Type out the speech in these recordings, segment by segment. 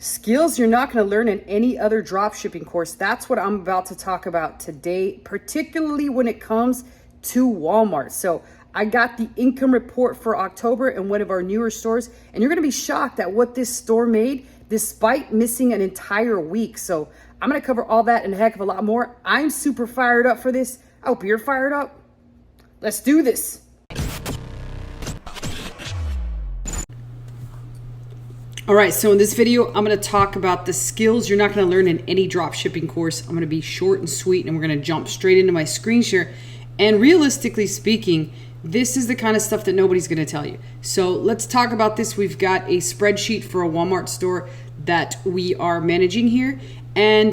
Skills you're not going to learn in any other dropshipping course. That's what I'm about to talk about today, particularly when it comes to Walmart. So I got the income report for October in one of our newer stores, and you're going to be shocked at what this store made despite missing an entire week. So I'm going to cover all that and a heck of a lot more. I'm super fired up for this. I hope you're fired up. Let's do this. All right, so in this video, I'm going to talk about the skills you're not going to learn in any drop shipping course. I'm going to be short and sweet, and we're going to jump straight into my screen share. And realistically speaking, this is the kind of stuff that nobody's going to tell you. So let's talk about this. We've got a spreadsheet for a Walmart store that we are managing here. And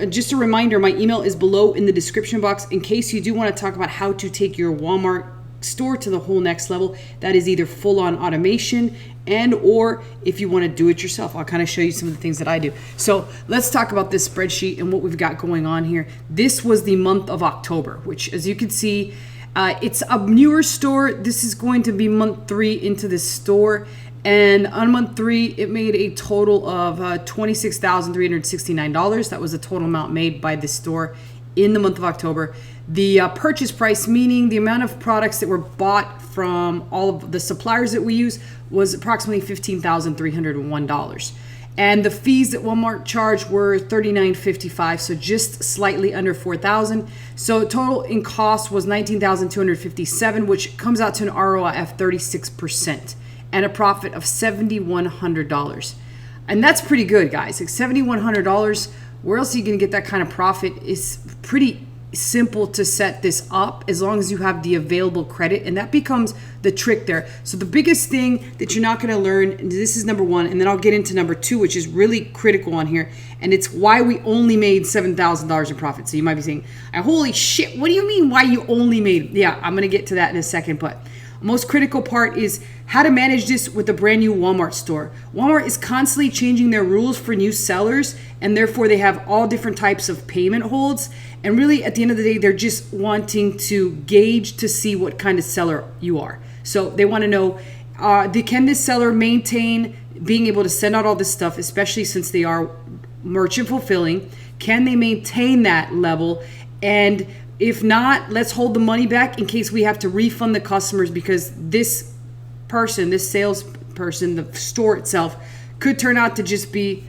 just a reminder, my email is below in the description box in case you do want to talk about how to take your Walmart store to the whole next level. That is either full-on automation and or if you want to do it yourself. I'll kind of show you some of the things that I do. So let's talk about this spreadsheet and what we've got going on here. This was the month of October, which as you can see, it's a newer store. This is going to be month 3 into this store. And on month 3, it made a total of $26,369. That was the total amount made by this store in the month of October. The purchase price, meaning the amount of products that were bought from all of the suppliers that we use, was approximately $15,301. And the fees that Walmart charged were $39.55, so just slightly under $4,000. So total in cost was $19,257, which comes out to an ROI of 36% and a profit of $7,100. And that's pretty good, guys. Like $7,100, where else are you going to get that kind of profit? Is pretty simple to set this up as long as you have the available credit, and that becomes the trick there. So the biggest thing that you're not going to learn, and this is number 1, and then I'll get into number 2, which is really critical on here, and it's why we only made $7,000 in profit. So you might be saying, holy shit, what do you mean why you only made? Yeah, I'm going to get to that in a second, but most critical part is how to manage this with a brand new Walmart store. Walmart is constantly changing their rules for new sellers, and therefore they have all different types of payment holds. And really, at the end of the day, they're just wanting to gauge to see what kind of seller you are. So they want to know, can this seller maintain being able to send out all this stuff, especially since they are merchant fulfilling? Can they maintain that level? And if not, let's hold the money back in case we have to refund the customers because this person, this salesperson, the store itself could turn out to just be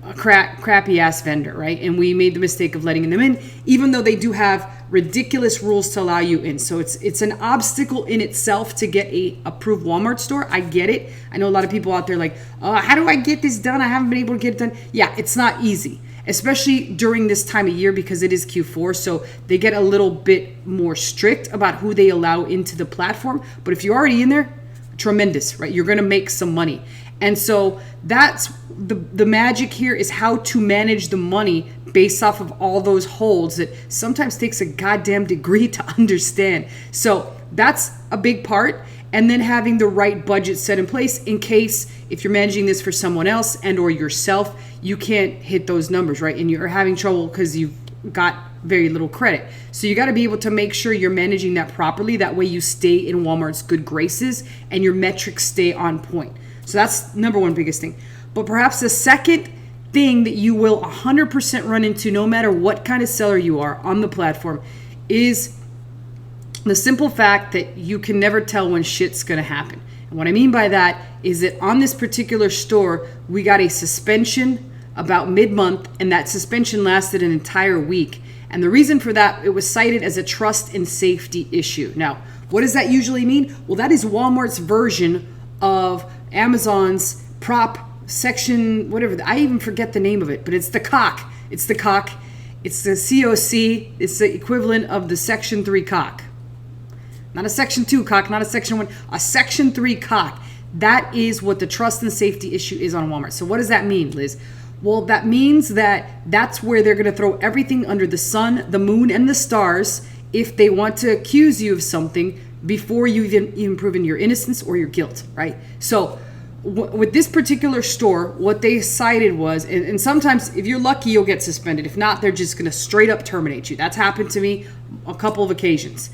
a crappy ass vendor, right? And we made the mistake of letting them in, even though they do have ridiculous rules to allow you in. So it's an obstacle in itself to get a approved Walmart store. I get it. I know a lot of people out there like, how do I get this done? I haven't been able to get it done. Yeah, it's not easy, especially during this time of year because it is Q4. So they get a little bit more strict about who they allow into the platform. But if you're already in there, tremendous, right? You're going to make some money. And so that's the magic here is how to manage the money based off of all those holds that sometimes takes a goddamn degree to understand. So that's a big part. And then having the right budget set in place in case if you're managing this for someone else and or yourself, you can't hit those numbers, right? And you're having trouble because you've got very little credit. So you got to be able to make sure you're managing that properly. That way you stay in Walmart's good graces and your metrics stay on point. So that's number 1 biggest thing. But perhaps the second thing that you will 100% run into no matter what kind of seller you are on the platform is the simple fact that you can never tell when shit's going to happen. And what I mean by that is that on this particular store, we got a suspension about mid-month, and that suspension lasted an entire week. And the reason for that, it was cited as a trust and safety issue. Now, what does that usually mean? Well, that is Walmart's version of Amazon's prop section, whatever. I even forget the name of it, but it's the COC. It's the COC. It's the COC. It's the equivalent of the Section 3 COC. Not a Section 2 COC, not a Section 1, a Section 3 COC. That is what the trust and safety issue is on Walmart. So what does that mean, Liz? Well, that means that that's where they're going to throw everything under the sun, the moon, and the stars if they want to accuse you of something before you've even proven your innocence or your guilt, right? So with this particular store, what they cited was, and sometimes if you're lucky, you'll get suspended. If not, they're just going to straight up terminate you. That's happened to me a couple of occasions,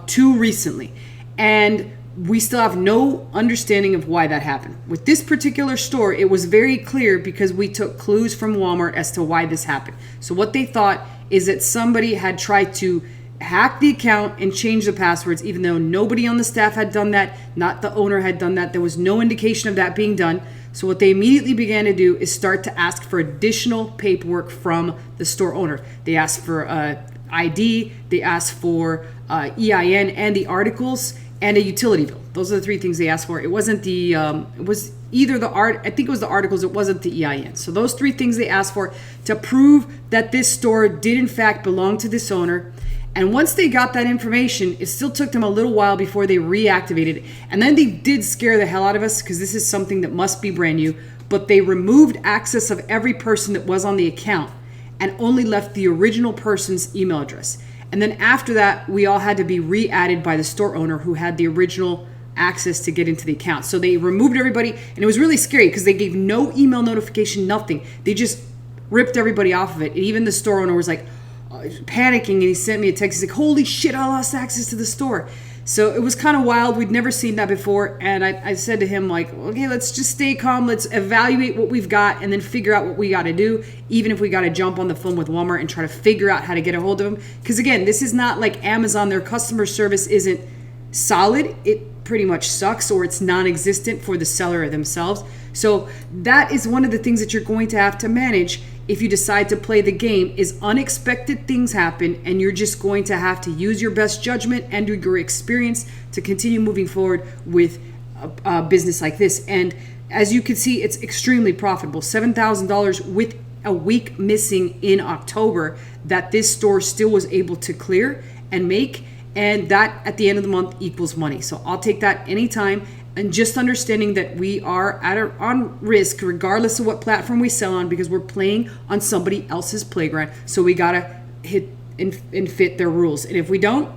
2 recently. And we still have no understanding of why that happened. With this particular store, it was very clear because we took clues from Walmart as to why this happened. So what they thought is that somebody had tried to hack the account and change the passwords, even though nobody on the staff had done that, not the owner had done that. There was no indication of that being done. So what they immediately began to do is start to ask for additional paperwork from the store owner. They asked for ID, they asked for EIN and the articles, and a utility bill. Those are the three things they asked for. It wasn't the, it was either the I think it was the articles, it wasn't the EIN. So those three things they asked for to prove that this store did in fact belong to this owner. And once they got that information, it still took them a little while before they reactivated it. And then they did scare the hell out of us because this is something that must be brand new, but they removed access of every person that was on the account and only left the original person's email address. And then after that, we all had to be re-added by the store owner who had the original access to get into the account. So they removed everybody, and it was really scary because they gave no email notification, nothing. They just ripped everybody off of it. And even the store owner was like panicking, and he sent me a text. He's like, holy shit, I lost access to the store. So it was kind of wild. We'd never seen that before. And I said to him, like, okay, let's just stay calm. Let's evaluate what we've got and then figure out what we got to do, even if we got to jump on the phone with Walmart and try to figure out how to get a hold of them. Because again, this is not like Amazon. Their customer service isn't solid. It pretty much sucks, or it's non-existent for the seller themselves. So that is one of the things that you're going to have to manage if you decide to play the game, is unexpected things happen, and you're just going to have to use your best judgment and your experience to continue moving forward with a business like this. And as you can see, it's extremely profitable. $7,000 with a week missing in October that this store still was able to clear and make, and that at the end of the month equals money. So I'll take that anytime. And just understanding that we are on risk regardless of what platform we sell on, because we're playing on somebody else's playground. So we got to hit and fit their rules. And if we don't,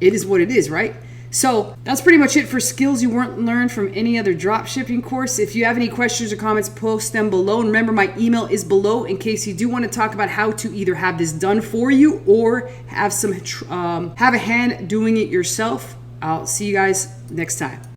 it is what it is, right? So that's pretty much it for skills you weren't learned from any other drop shipping course. If you have any questions or comments, post them below. And remember, my email is below in case you do want to talk about how to either have this done for you or have a hand doing it yourself. I'll see you guys next time.